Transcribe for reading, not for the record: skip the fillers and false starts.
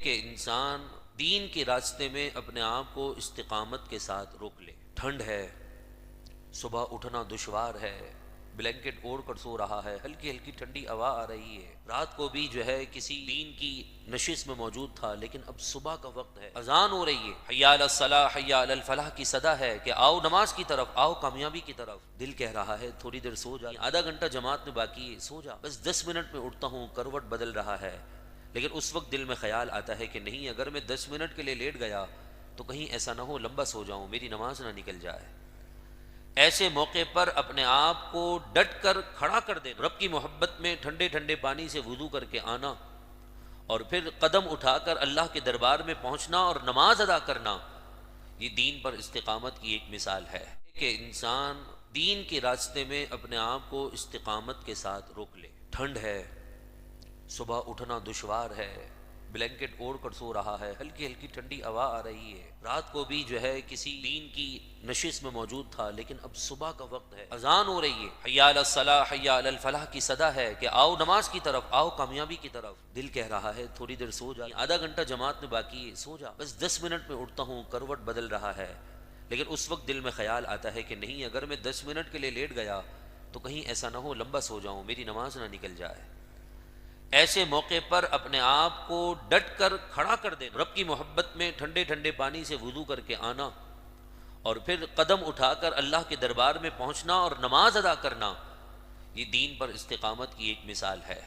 کہ انسان دین کے راستے میں اپنے آپ کو استقامت کے ساتھ روک لے۔ ٹھنڈ ہے، صبح اٹھنا دشوار ہے، بلینکٹ اوڑھ کر سو رہا ہے، ہلکی ہلکی ٹھنڈی ہوا آ رہی ہے، رات کو بھی جو ہے کسی دین کی نشست میں موجود تھا، لیکن اب صبح کا وقت ہے، اذان ہو رہی ہے، حی علی الصلاح حی علی الفلاح کی صدا ہے کہ آؤ نماز کی طرف، آؤ کامیابی کی طرف۔ دل کہہ رہا ہے تھوڑی دیر سو جا، آدھا گھنٹہ جماعت میں باقی ہے، سو جا، بس 10 منٹ میں اٹھتا ہوں، کروٹ بدل رہا ہے، لیکن اس وقت دل میں خیال آتا ہے کہ نہیں، اگر میں 10 منٹ کے لیے لیٹ گیا تو کہیں ایسا نہ ہو لمبا سو جاؤں، میری نماز نہ نکل جائے۔ ایسے موقع پر اپنے آپ کو ڈٹ کر کھڑا کر دینا، رب کی محبت میں ٹھنڈے ٹھنڈے پانی سے وضو کر کے آنا، اور پھر قدم اٹھا کر اللہ کے دربار میں پہنچنا اور نماز ادا کرنا، یہ دین پر استقامت کی ایک مثال ہے کہ انسان دین کے راستے میں اپنے آپ کو استقامت کے ساتھ روک لے۔ ٹھنڈ ہے، صبح اٹھنا دشوار ہے، بلینکٹ اوڑھ کر سو رہا ہے، ہلکی ہلکی ٹھنڈی ہوا آ رہی ہے، رات کو بھی جو ہے کسی دین کی نشست میں موجود تھا، لیکن اب صبح کا وقت ہے، اذان ہو رہی ہے، حی علی الصلاح حی علی الفلاح کی صدا ہے کہ آؤ نماز کی طرف، آؤ کامیابی کی طرف۔ دل کہہ رہا ہے تھوڑی دیر سو جا، آدھا گھنٹہ جماعت میں باقی ہے، سو جا، بس 10 منٹ میں اٹھتا ہوں، کروٹ بدل رہا ہے، لیکن اس وقت دل میں خیال آتا ہے کہ نہیں، اگر میں 10 منٹ کے لیے لیٹ گیا تو کہیں ایسا نہ ہو لمبا سو جاؤں، میری نماز نہ نکل جائے۔ ایسے موقع پر اپنے آپ کو ڈٹ کر کھڑا کر دینا، رب کی محبت میں ٹھنڈے ٹھنڈے پانی سے وضو کر کے آنا، اور پھر قدم اٹھا کر اللہ کے دربار میں پہنچنا اور نماز ادا کرنا، یہ دین پر استقامت کی ایک مثال ہے۔